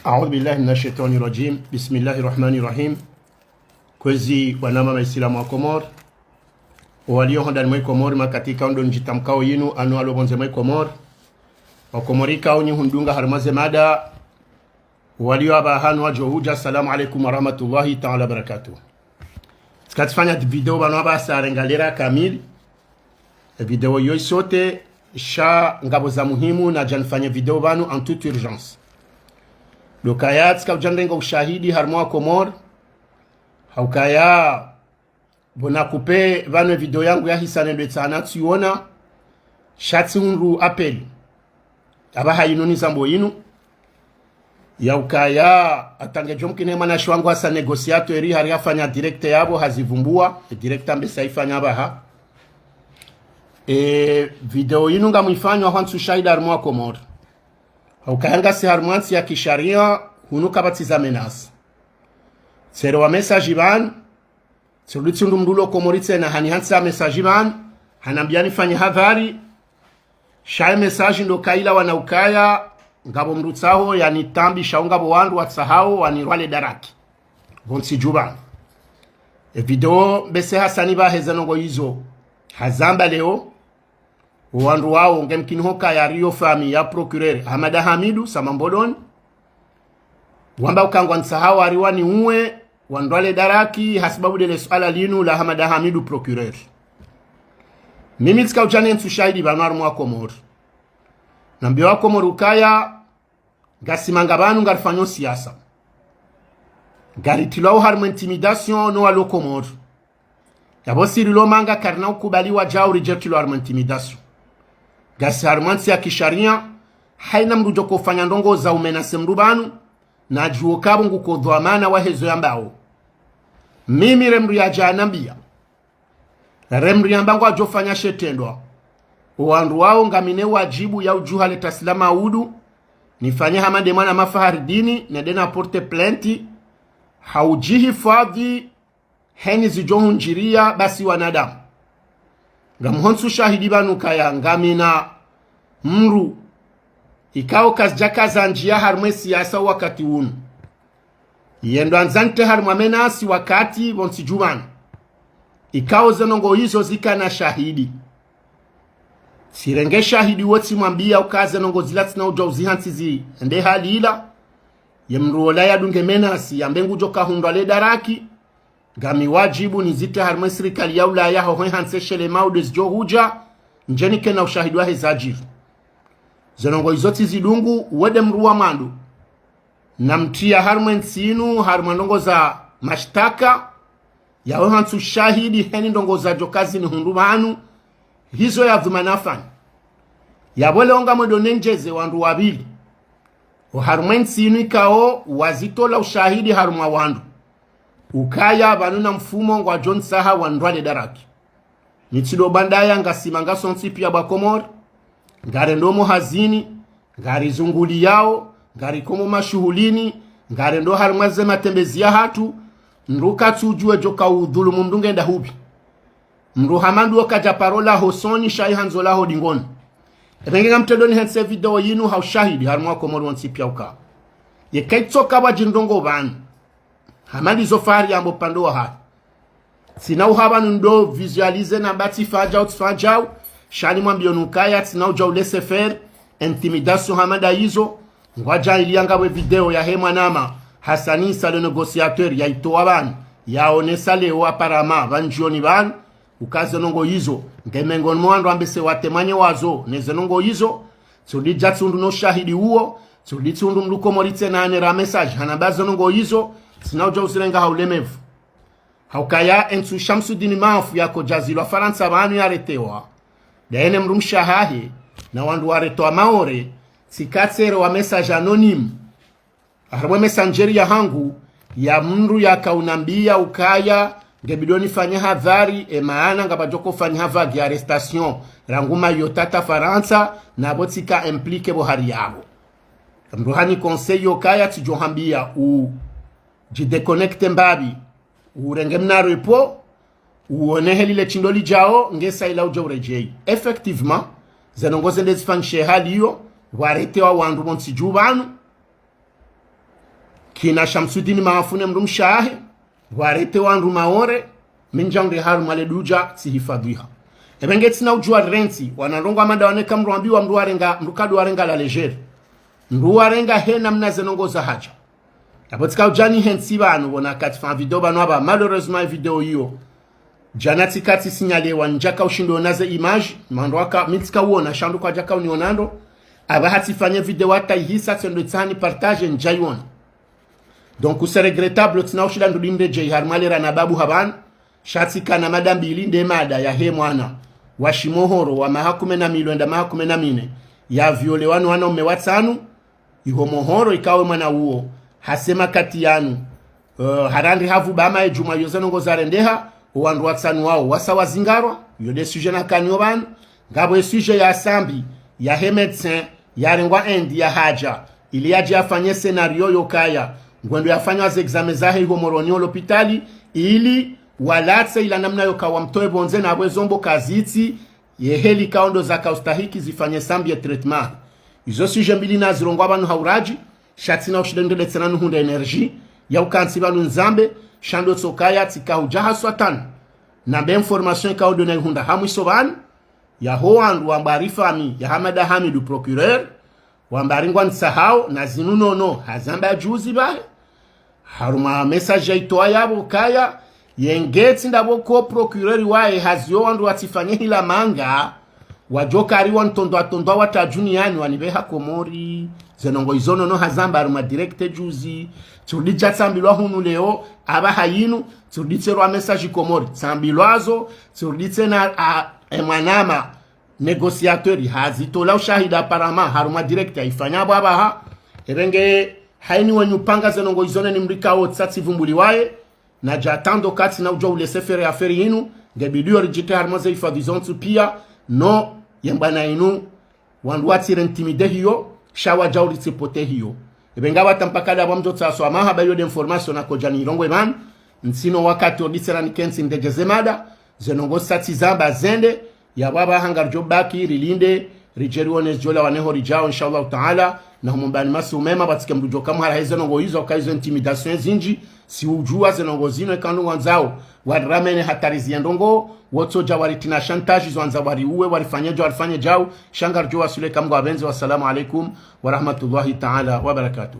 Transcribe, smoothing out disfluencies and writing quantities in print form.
A'udhu billahi minash shaitani rajim. Bismillahir rahmanir rahim. Kwezi wanama maislamu wa Komor walio ndani mwa Komor makatika ndo njitamkao yinu anu alobonze mwa Komor wakomorika onyi hundunga harmaze mada walio abahanu wa johuja. Assalamu alaikum wa rahmatullahi ta'ala barakatuh. Skatifanya video bano abasa rengalera kamili video yoy sote sha ngabo za muhimu na janfanya video bano en toute urgence. Lokayat ska jandenga ushahidi harmwa Komor haukaya bona kupe vano video yangu ya hisane lwetana tuona shati unru appel abaha inoni zambo inu ya ukaya atangejo mkine mana shwangu asa negosiato eri hari afanya directe yabo hazivumbua directe ambesa ifanya abaha video inu nga muifanywa hansu shahida harmwa Komor haukayanga si harmwansi ya kisharia hunuka batiza menas sero wa message ban tsulutsundu mdulo Komoritse na hani hansa message ban hanambiani fanya hadhari shay message ndo kaila wanaukaya ngabo mrutsaho yani tambi shaunga bo wandu watsahao wanirwale daraki bonsi juba video bese hasani ba hezanongo hizo hazamba leo wandu wao ngemkini hoka ya Rio Fami ya procureur Hamada Hamidu Samambolon wamba ukangwa nsahao ariwani uwe wandwale daraki hasibabu dele suala linu la Hamada Hamidu procureur. Mimi tika uchane nsushahidi banuaru mwa Komor nambio wa Komor ukaya gasimanga banu ngarifanyo siyasa garitilau harmu intimidation no walo Komor yabosi rilo manga karna ukubali wa jao rejectilo harmu intimidation gasi harmansi ya kisharia haina mrujo kufanya ndongo za umenase mrubanu na juo kabo ngukodho amana wa hezo yambao mimi remru ya janambia remru yambangu ajofanya shetendwa uwandu wao ngamine wajibu ya ujuha leta silama udu nifanye hamade mwana mafahari dini na dena porte plenti haujihi fadhi heni zijohu njiria basi wanadamu ngamuhonsu shahidi banu kaya ngamina mru ikao kazjaka za njia harmwe siyasa wakati unu yendo anzante harmwa menasi wakati bonsi jumani ikao zenongo hizo zika na shahidi sirenge shahidi woti mwambia ukaze nongo zilati na uja uzihansizi ende hali ila yemruola ya dunge menasi yambengu joka hundwale daraki gami wajibu nizite harmwe sirikali ya ulaya hohe hanse shele maudes johuja njenike na ushahidi wa hezajiru zenongo izoti zidungu uwede mruwa mandu na mtia harmwe nsinu harmwe ndongo za mashtaka ya hansu shahidi heni ndongo za jokazi ni hundumanu hizo ya dhumanafani ya wole onga mwedonenjeze wandu wabili harmwe nsinu ikao wazitola ushahidi harmwa wandu ukaya banuna mfumo ngwa John Saha wandwale daraki nitido bandaya ngasima ngasonsi pia Komor ngare ndomo hazini ngari zunguli yao ngari komo mashuhulini ngare ndo harmaze matembezi ya hatu nruka tujue joka udhulumu mdunge nda hubi mruhamandu wakaja parola hosoni shai hanzola hodingoni ebengenga mtedoni hense video yinu haushahidi harmwa Komor wansi pia uka ye kaitsoka wajindongo bani hamadi zofari yambo pando wa hatu sina uhaba ndo visualize na bati fajao shani mwambio nukaya tina uja ulese fer intimidation hamada hizo ngwaja ilianga we video ya hema nama Hasanisa le negociateur ya itoa bani ya onesa leo aparama banjioni bani ukaze nongo hizo ngemengo mwando ambese watemanye wazo neze nongo hizo tsudi jatsundu no shahidi huo tsudi tsundu mluko Moritse na anera message hanabazo nongo hizo sina uja usirenga haulemevu haukaya ensu Shamsuddin Mafu yako jazilwa Faransa banu yaretewa daene mrumshahahe na wandu waretoa maore sikatsere wa message anonyme harwe messenger ya hangu ya mru ya kaunambia ukaya ngebidoni fanya hadhari maana ngabajoko fanya havagi arrestation ranguma yotata Faransa na botika implique bohari yabo mruhani conseil ukaya tijohambia u jideconnecte mbabi urenge mna repo uonehe lile chindoli jao ngesa ila uja urejei effectivement zenongoze ndezifanyishe hali hiyo warete wa wandu bonsi jubanu kina Shamsuddin Maafune mru mshahe warete wandu maore minjangre haru male duja sihifadhiha ebenge tina ujua renti wanarongo amada waneka mru ambiwa mru warenga mrukadu warenga la legere mru warenga hena mnaze nongoza haja apotika ujani hensi banu wana katifa video banu aba malheureusement video hiyo janati kati sinyale wanjaka ushindo naze image mandwaka mitika uona shandu kwa jaka unionando aba hatifanye video hata ihisa tendo tsani partage njaiona. Donc c'est regrettable tina ushila ndulinde je harmalera na babu haban shati kana madambili nde mada ya he mwana wa shimohoro wa mahakume na milwenda mahakume na mine ya viole wanu wana ume watanu iho mohoro ikawe mwana uo hasema kati yanu harandi havu bama e juma yozano ngozarendeha uwandu watanu wao wasa wazingarwa yode suje na kanyo banu ngabo e suje ya sambi ya he medecin ya rengwa endi ya haja ili yaji afanye senario yokaya ngwendo yafanywa za examen zahe iho moroni l'hôpitali ili walatse ila namna yoka wamtoe bonze na abwezombo kaziti yeheli kaundo za kaustahiki zifanye sambi ya treatment izo suje mbili na zirongo abantu hauraji shatina ushidendele tsenanu hunda energy ya ukansi banu nzambe shando tsokaya tika ujaha swatan na be information kaudo na hunda hamwiso ban ya hoandu wambari fami ya Hamada Hamidu procureur wambari ngwa nsahau na zinunono hazamba juzi bahe haruma message itoa yabo kaya yengeti ndabo ko procureur wae hazio wandu watifanye hila manga wajoka ari wantondo atondo watajuni yani wanibeha komori zenongo izono no hazamba aruma direct juzi tudija tsambilwa hunu leo aba hayinu tuditserwa message komori tsambilwazo tuditse emwanama negociateur hazitola ushahida parama haruma direct ifanya baba ha erenge haini wanyupanga zenongo izone ni mrikao tsatsi vumbuli wae na jatando kati na ujo ulese fere aferi yinu ngebidu orijite harmoze ifadizontu pia no yembana inu wandu watire intimide hiyo shawa jauri tsipote hiyo ebenga watampakada wamjo tsaso amaha bayo de information na kojani rongwe man nsino wakati odisera ni kensi ndegezemada zenongo sati zamba zende ya baba hangar jobaki rilinde rijeri wones jola waneho rijao inshallah taala na mumbani masumema batike mbujo kama hala hizo ngo hizo kaizo intimidation zinji si ujua zenongo zino kandu wanzao wadramene hatari ziendongo woto jawari tina chantage zwanza wari uwe warifanye jao shangar jowa sule kamgo abenzi wassalamu alaikum wa rahmatullahi taala wa barakatuh.